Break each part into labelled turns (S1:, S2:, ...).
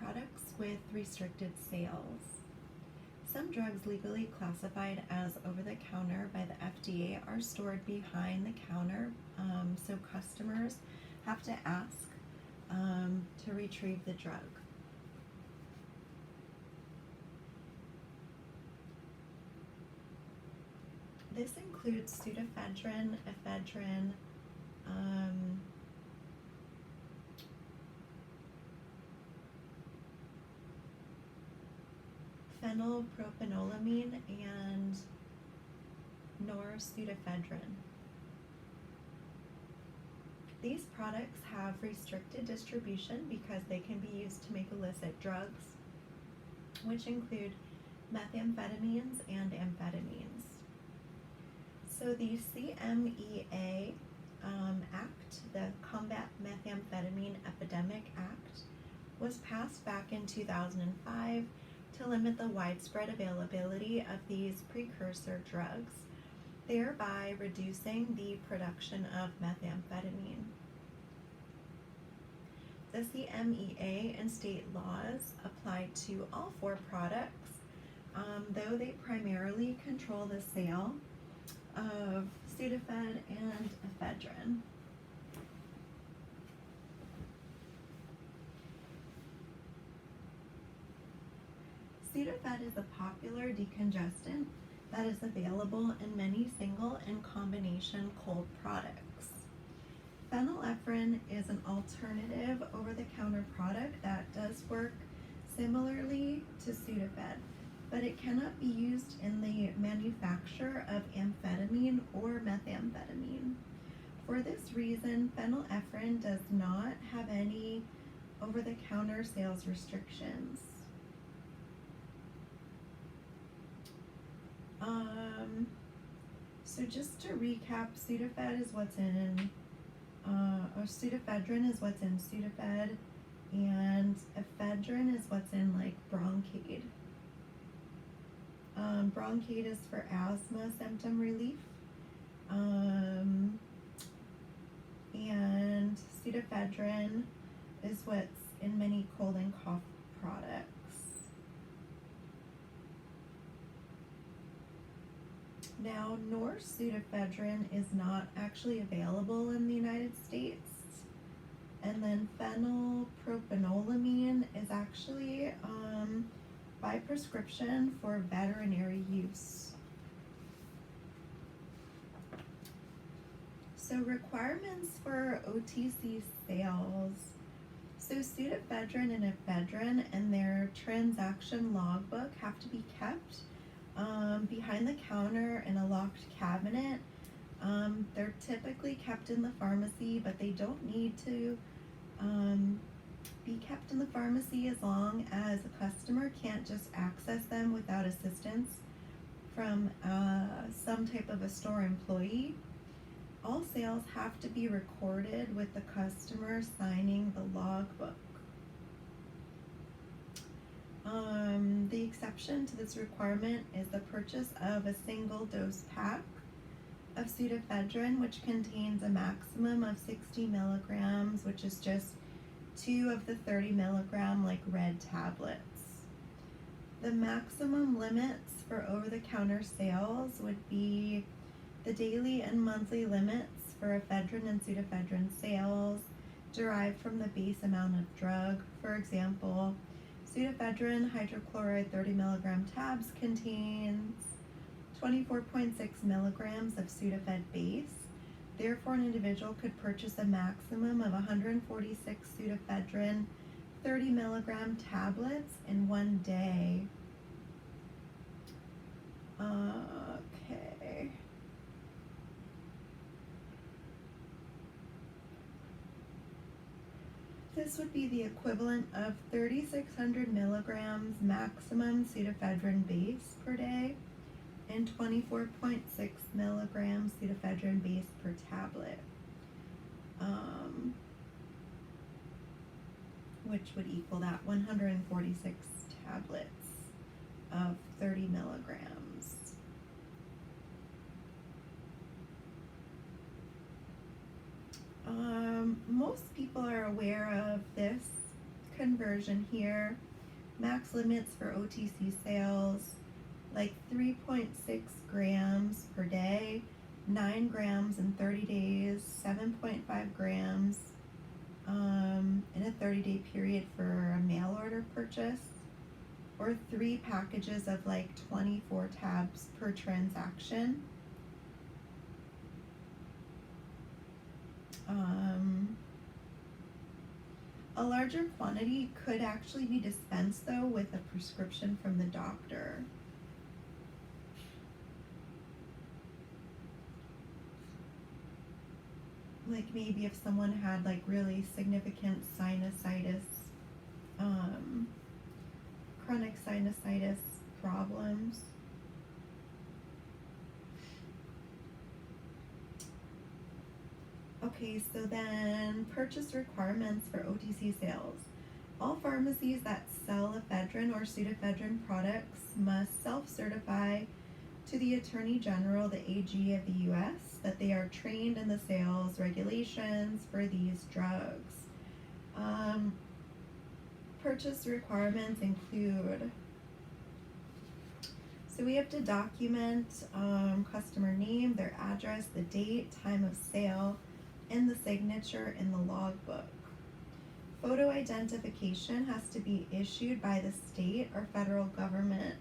S1: products with restricted sales. Some drugs legally classified as over-the-counter by the FDA are stored behind the counter, so customers have to ask to retrieve the drug. This includes pseudoephedrine, ephedrine, phenylpropanolamine, and norpseudoephedrine. These products have restricted distribution because they can be used to make illicit drugs, which include methamphetamines and amphetamines. So the CMEA Act, the Combat Methamphetamine Epidemic Act, was passed back in 2005 to limit the widespread availability of these precursor drugs, thereby reducing the production of methamphetamine. The CMEA and state laws apply to all 4 products, though they primarily control the sale of pseudophed and ephedrine. Pseudophed is a popular decongestant that is available in many single and combination cold products. Phenylephrine is an alternative over-the-counter product that does work similarly to pseudophed, but it cannot be used in the manufacture of amphetamine or methamphetamine. For this reason, phenylephrine does not have any over-the-counter sales restrictions. So just to recap, pseudophed is what's in, or pseudoephedrine is what's in pseudophed, and ephedrine is what's in like Broncaid. Broncaid is for asthma symptom relief, and pseudoephedrine is what's in many cold and cough products. Now, norpseudoephedrine is not actually available in the United States, and then phenylpropanolamine is actually by prescription for veterinary use. So requirements for OTC sales. So pseudoephedrine and ephedrine and their transaction logbook have to be kept behind the counter in a locked cabinet. They're typically kept in the pharmacy, but they don't need to be kept in the pharmacy as long as a customer can't just access them without assistance from some type of a store employee. All sales have to be recorded with the customer signing the logbook. The exception to this requirement is the purchase of a single dose pack of pseudoephedrine, which contains a maximum of 60 milligrams, which is just 2 of the 30 milligram like red tablets. The maximum limits for over-the-counter sales would be the daily and monthly limits for ephedrine and pseudoephedrine sales derived from the base amount of drug. For example, pseudoephedrine hydrochloride 30 milligram tabs contains 24.6 milligrams of pseudophed base. Therefore, an individual could purchase a maximum of 146 pseudoephedrine 30 milligram tablets in one day. Okay. This would be the equivalent of 3,600 milligrams maximum pseudoephedrine base per day and 24.6 milligrams pseudoephedrine base per tablet, which would equal that 146 tablets of 30 milligrams. Most people are aware of this conversion here. Max limits for OTC sales, like 3.6 grams per day, 9 grams in 30 days, 7.5 grams in a 30-day period for a mail order purchase, or 3 packages of like 24 tabs per transaction. A larger quantity could actually be dispensed though with a prescription from the doctor. Like maybe if someone had like really significant sinusitis, chronic sinusitis problems. Okay, so then purchase requirements for OTC sales. All pharmacies that sell ephedrine or pseudoephedrine products must self-certify to the Attorney General, the AG of the U.S., that they are trained in the sales regulations for these drugs. Purchase requirements include, so we have to document customer name, their address, the date, time of sale, and the signature in the logbook. Photo identification has to be issued by the state or federal government.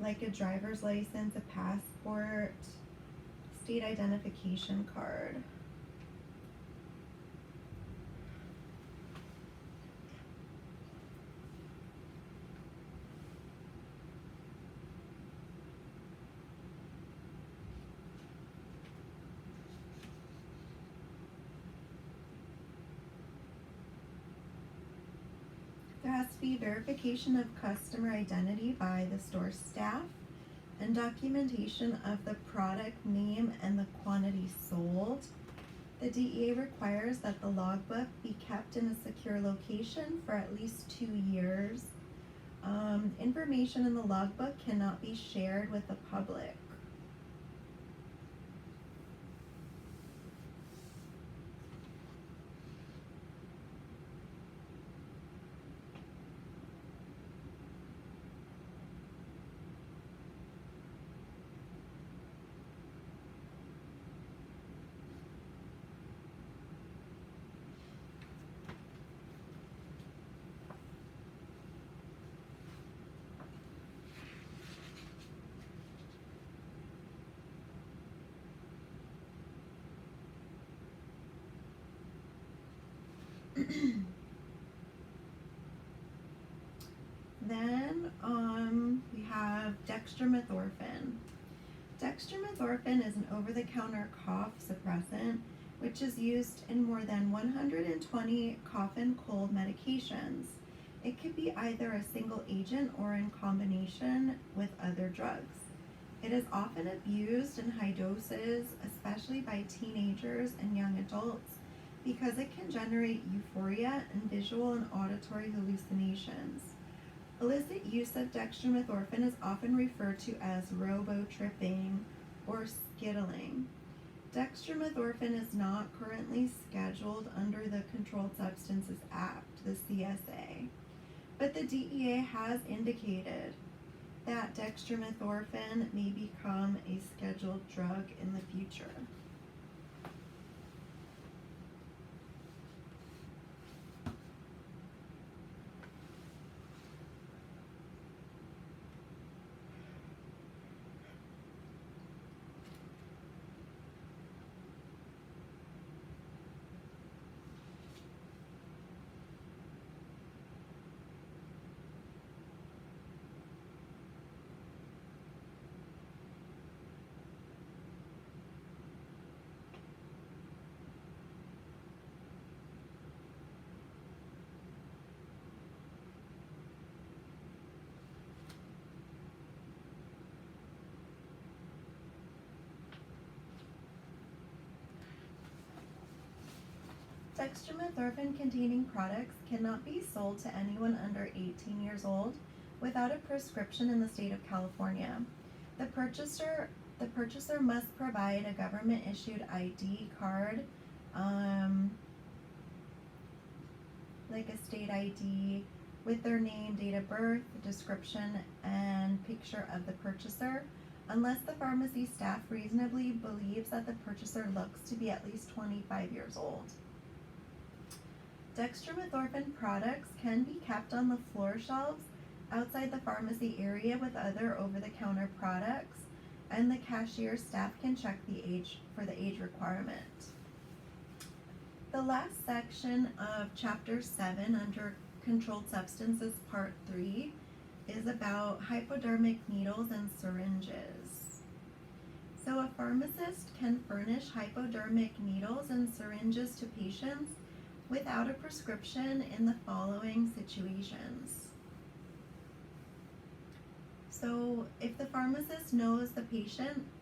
S1: Like a driver's license, a passport, state identification card. There has to be verification of customer identity by the store staff and documentation of the product name and the quantity sold. The DEA requires that the logbook be kept in a secure location for at least 2 years. Information in the logbook cannot be shared with the public. Then we have dextromethorphan. Dextromethorphan is an over-the-counter cough suppressant which is used in more than 120 cough and cold medications. It could be either a single agent or in combination with other drugs. It is often abused in high doses, especially by teenagers and young adults, because it can generate euphoria and visual and auditory hallucinations. Illicit use of dextromethorphan is often referred to as robo-tripping or skittling. Dextromethorphan is not currently scheduled under the Controlled Substances Act, the CSA, but the DEA has indicated that dextromethorphan may become a scheduled drug in the future. Dextromethorphan containing products cannot be sold to anyone under 18 years old without a prescription in the state of California. The purchaser The purchaser must provide a government-issued ID card, like a state ID, with their name, date of birth, description, and picture of the purchaser, unless the pharmacy staff reasonably believes that the purchaser looks to be at least 25 years old. Dextromethorphan products can be kept on the floor shelves outside the pharmacy area with other over-the-counter products, and the cashier staff can check the age for the age requirement. The last section of Chapter 7 under Controlled Substances Part 3 is about hypodermic needles and syringes. So a pharmacist can furnish hypodermic needles and syringes to patients without a prescription in the following situations. So if the pharmacist knows the patient